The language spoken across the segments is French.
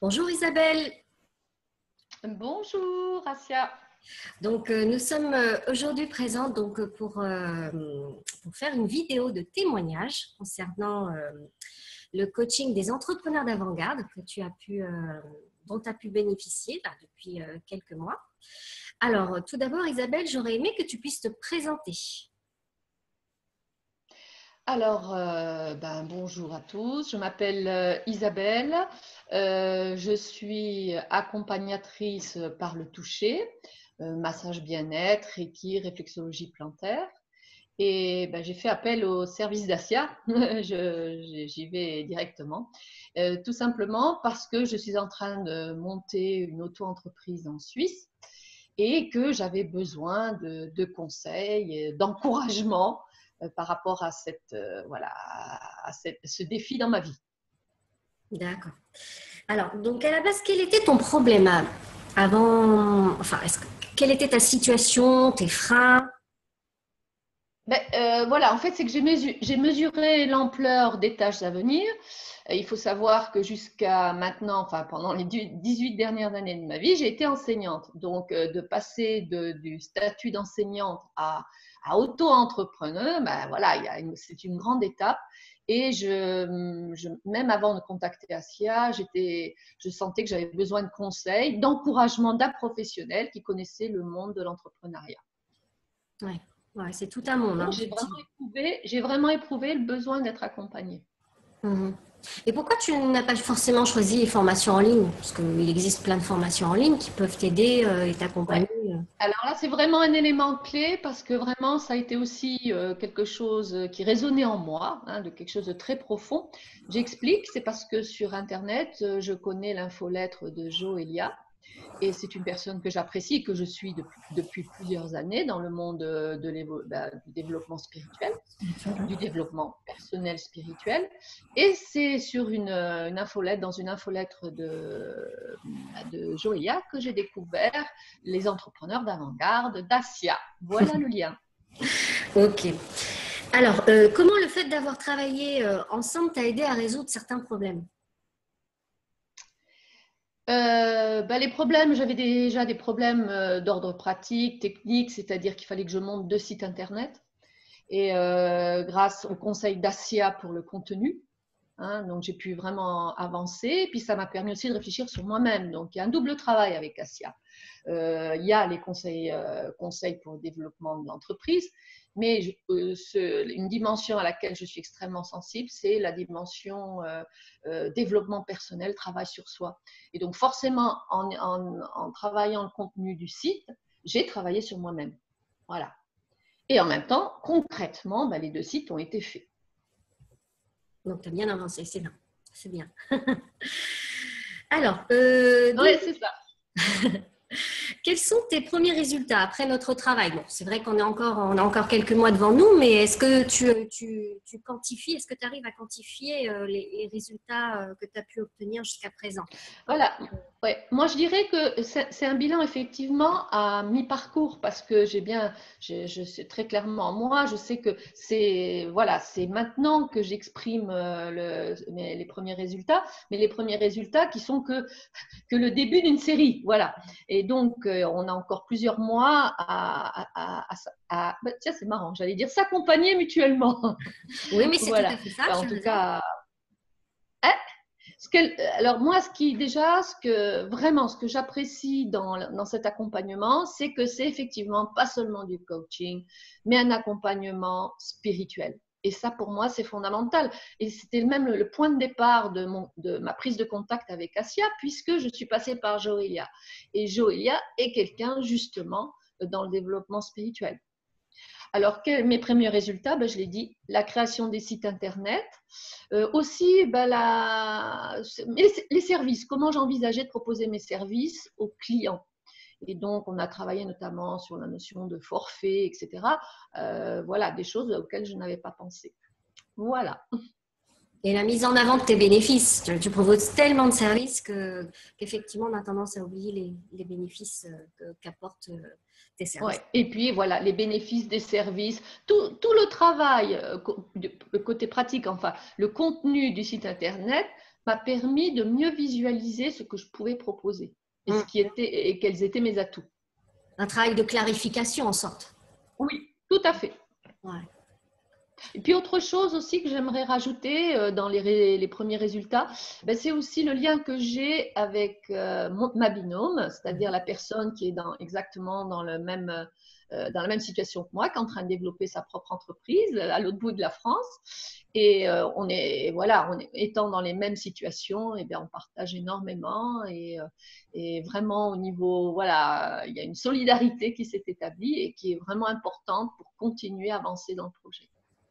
Bonjour Isabelle. Bonjour, Asia. Donc, nous sommes aujourd'hui présentes pour faire une vidéo de témoignage concernant le coaching des entrepreneurs d'avant-garde dont tu as pu bénéficier là, depuis quelques mois. Alors, tout d'abord, Isabelle, j'aurais aimé que tu puisses te présenter. Alors, bonjour à tous. Je m'appelle Isabelle. Je suis accompagnatrice par le toucher, massage bien-être, Reiki, réflexologie plantaire. Et j'ai fait appel au service d'Asia. J'y vais directement. Tout simplement parce que je suis en train de monter une auto-entreprise en Suisse et que j'avais besoin de conseils, d'encouragement par rapport à ce défi dans ma vie. D'accord. Alors, donc à la base, quel était ton problème avant, enfin, quelle était ta situation, tes freins? Voilà, en fait, c'est que j'ai mesuré l'ampleur des tâches à venir. Il faut savoir que jusqu'à maintenant, enfin pendant les 18 dernières années de ma vie, j'ai été enseignante. Donc, de passer du statut d'enseignante à auto-entrepreneur, voilà, c'est une grande étape. Et même avant de contacter Asia, je sentais que j'avais besoin de conseils, d'encouragement d'un professionnel qui connaissait le monde de l'entrepreneuriat. Ouais, ouais, c'est tout un monde, Donc, hein, effectivement. j'ai vraiment éprouvé le besoin d'être accompagnée. Mhm. Et pourquoi tu n'as pas forcément choisi les formations en ligne? Parce qu'il existe plein de formations en ligne qui peuvent t'aider et Ouais. t'accompagner. Alors là, c'est vraiment un élément clé parce que vraiment, ça a été aussi quelque chose qui résonnait en moi, hein, de quelque chose de très profond. J'explique, c'est parce que sur Internet, je connais l'infolettre de Jo Elia. Et c'est une personne que j'apprécie et que je suis depuis plusieurs années dans le monde du développement spirituel, du développement personnel spirituel. Et c'est sur une infolettre, dans une infolettre de Joélia que j'ai découvert les entrepreneurs d'avant-garde d'Asia. Voilà le lien. Ok. Alors, comment le fait d'avoir travaillé ensemble t'a aidé à résoudre certains problèmes? Les problèmes, j'avais déjà des problèmes d'ordre pratique, technique, c'est-à-dire qu'il fallait que je monte 2 sites internet. Et grâce au conseil d'Asia pour le contenu, hein, donc j'ai pu vraiment avancer. Et puis ça m'a permis aussi de réfléchir sur moi-même. Donc il y a un double travail avec Asia. Il y a les conseils pour le développement de l'entreprise, mais une dimension à laquelle je suis extrêmement sensible, c'est la dimension développement personnel, travail sur soi. Et donc forcément, en travaillant le contenu du site, j'ai travaillé sur moi-même. Voilà. Et en même temps, concrètement, les 2 sites ont été faits. Donc, tu as bien avancé, c'est bien. C'est bien. Alors, Oui, c'est ça. quels sont tes premiers résultats après notre travail? Bon, c'est vrai on a encore quelques mois devant nous, mais est-ce que tu quantifies, est-ce que tu arrives à quantifier les résultats que tu as pu obtenir jusqu'à présent? Voilà. Ouais. Moi, je dirais que c'est un bilan effectivement à mi-parcours parce que je sais très clairement, moi, je sais que c'est maintenant que j'exprime les premiers résultats, mais les premiers résultats qui sont que le début d'une série. Voilà. Et donc, on a encore plusieurs mois tiens, c'est marrant, j'allais dire s'accompagner mutuellement. Oui, mais c'est tout à Voilà. fait ça, En tu as tout raison. cas, hein, alors moi, ce que j'apprécie dans cet accompagnement, c'est que c'est effectivement pas seulement du coaching, mais un accompagnement spirituel. Et ça, pour moi, c'est fondamental. Et c'était même le point de départ de ma prise de contact avec Asia, puisque je suis passée par Joélia. Et Joélia est quelqu'un, justement, dans le développement spirituel. Alors, mes premiers résultats, je l'ai dit, la création des sites internet, aussi les services, comment j'envisageais de proposer mes services aux clients. Et donc, on a travaillé notamment sur la notion de forfait, etc. Voilà, des choses auxquelles je n'avais pas pensé. Voilà. Et la mise en avant de tes bénéfices. Tu proposes tellement de services qu'effectivement, on a tendance à oublier les bénéfices qu'apportent tes services. Ouais. Et puis voilà, les bénéfices des services, tout le travail, le côté pratique, enfin, le contenu du site internet m'a permis de mieux visualiser ce que je pouvais proposer et quels étaient mes atouts. Un travail de clarification en sorte. Oui, tout à fait. Ouais. Et puis autre chose aussi que j'aimerais rajouter dans les premiers résultats, c'est aussi le lien que j'ai avec ma binôme, c'est-à-dire la personne qui est exactement dans la même situation que moi, qui est en train de développer sa propre entreprise à l'autre bout de la France. Et étant dans les mêmes situations, et on partage énormément et vraiment au niveau, voilà, il y a une solidarité qui s'est établie et qui est vraiment importante pour continuer à avancer dans le projet.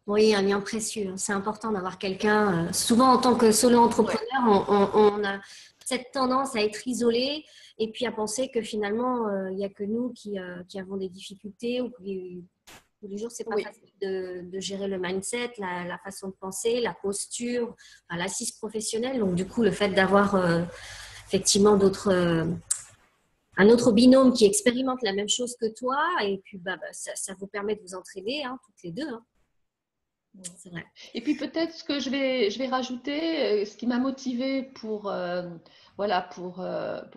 Oui, un lien précieux. C'est important d'avoir quelqu'un. Souvent, en tant que solo-entrepreneur, on a cette tendance à être isolé et puis à penser que finalement, il n'y a que nous qui avons des difficultés ou tous les jours, c'est pas facile de gérer le mindset, la façon de penser, la posture, l'assise professionnelle. Donc, du coup, le fait d'avoir effectivement un autre binôme qui expérimente la même chose que toi et puis ça vous permet de vous entraider, toutes les deux. C'est vrai. Et puis peut-être ce que je vais rajouter, ce qui m'a motivée pour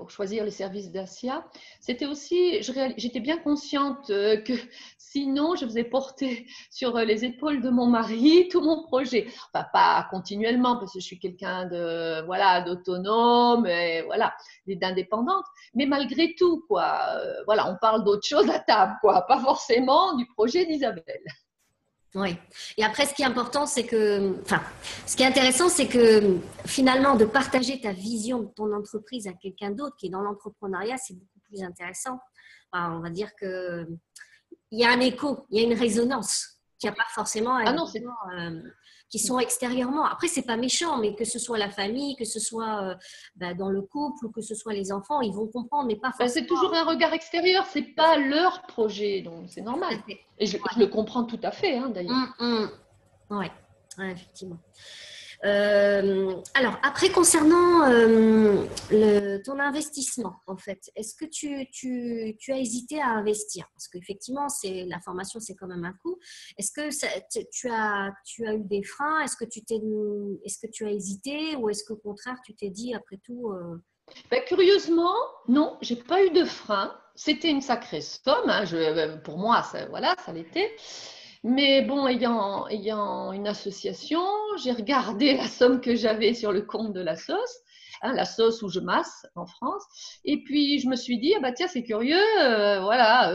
choisir les services d'Asia, c'était aussi, j'étais bien consciente que sinon je faisais porter sur les épaules de mon mari tout mon projet. Enfin, pas continuellement parce que je suis quelqu'un d'autonome et d'indépendante, mais malgré tout, on parle d'autre chose à table, pas forcément du projet d'Isabelle. Oui. Et après, ce qui est important, ce qui est intéressant, c'est que finalement, de partager ta vision de ton entreprise à quelqu'un d'autre qui est dans l'entrepreneuriat, c'est beaucoup plus intéressant. On va dire que il y a un écho, il y a une résonance qui n'y a pas forcément avec des gens qui sont extérieurement. Après, c'est pas méchant, mais que ce soit la famille, que ce soit dans le couple ou que ce soit les enfants, ils vont comprendre, mais pas forcément. C'est toujours un regard extérieur, c'est pas leur projet, donc c'est normal. Et je le comprends tout à fait, d'ailleurs. Oui, effectivement. Alors, après, concernant ton investissement, en fait, est-ce que tu as hésité à investir? Parce qu'effectivement, la formation, c'est quand même un coût. Est-ce que tu as eu des freins? Est-ce que tu as hésité? Ou est-ce qu'au contraire, tu t'es dit, après tout… Curieusement, non, j'ai pas eu de frein. C'était une sacrée somme. Pour moi, ça l'était. Mais bon, ayant une association, j'ai regardé la somme que j'avais sur le compte de la sauce, la sauce où je masse en France. Et puis, je me suis dit, tiens, c'est curieux,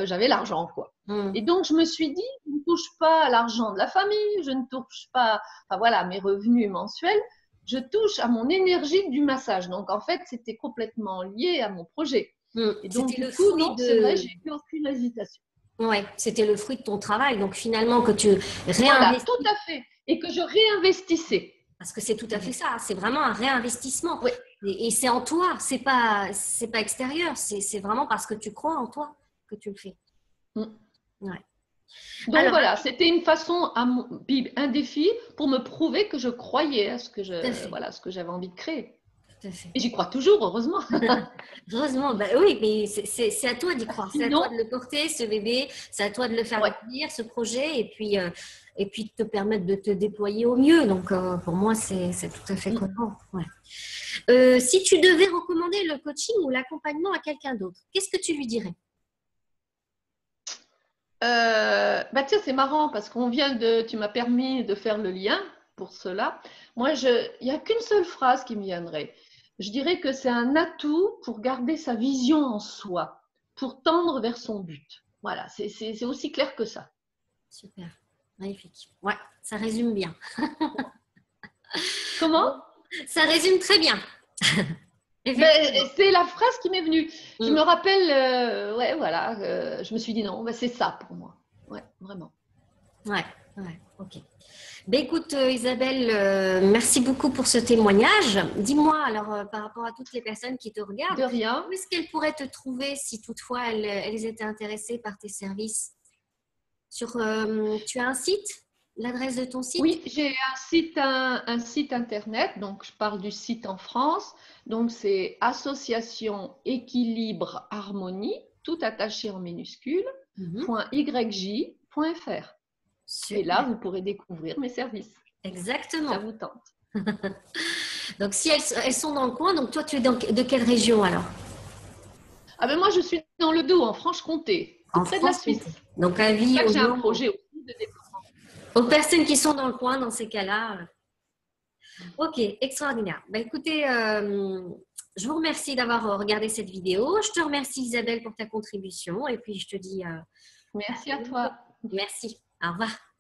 j'avais l'argent, quoi. Et donc, je me suis dit, je ne touche pas à l'argent de la famille, je ne touche pas, mes revenus mensuels, je touche à mon énergie du massage. Donc, en fait, c'était complètement lié à mon projet. Et donc, du coup, non, c'est vrai, j'ai eu aucune hésitation. Oui, c'était le fruit de ton travail. Donc, finalement, que tu réinvestis. Voilà, tout à fait. Et que je réinvestissais. Parce que c'est tout à fait ça. C'est vraiment un réinvestissement. Oui. Et c'est en toi. C'est pas extérieur. C'est vraiment parce que tu crois en toi que tu le fais. Ouais. Donc voilà, c'était une façon, un défi pour me prouver que je croyais à ce que j'avais envie de créer. Et j'y crois toujours, heureusement. Heureusement, oui, mais c'est à toi d'y croire. C'est à toi de le porter, ce bébé. C'est à toi de le faire devenir, ce projet, et puis de te permettre de te déployer au mieux. Donc, pour moi, c'est tout à fait cohérent. Ouais. Si tu devais recommander le coaching ou l'accompagnement à quelqu'un d'autre, qu'est-ce que tu lui dirais? Tiens, c'est marrant parce tu m'as permis de faire le lien pour cela. Moi, il n'y a qu'une seule phrase qui me viendrait. Je dirais que c'est un atout pour garder sa vision en soi, pour tendre vers son but. Voilà, c'est aussi clair que ça. Super, magnifique. Ouais, ça résume bien. Comment? Ça résume très bien. C'est la phrase qui m'est venue. Je me rappelle, je me suis dit non, c'est ça pour moi. Ouais, vraiment. Ouais, ok. Écoute Isabelle, merci beaucoup pour ce témoignage. Dis-moi alors par rapport à toutes les personnes qui te regardent, de rien. Où est-ce qu'elles pourraient te trouver si toutefois elles étaient intéressées par tes services? Tu as un site? L'adresse de ton site? Oui, j'ai un site internet, donc je parle du site en France, donc c'est association équilibre harmonie, tout attaché en minuscule, .yj.fr. Et là, vous pourrez découvrir mes services. Exactement. Ça vous tente. Donc, si elles sont dans le coin, donc toi, tu es de quelle région alors? Ah ben moi, je suis dans le Doubs, en Franche-Comté, tout En près de la France. Suisse. Donc, C'est pour avis ça que j'ai un projet aussi de développement. aux personnes qui sont dans le coin, dans ces cas-là. Ok, extraordinaire. Bah, écoutez, je vous remercie d'avoir regardé cette vidéo. Je te remercie Isabelle pour ta contribution et puis je te dis Merci à toi. merci. Au revoir.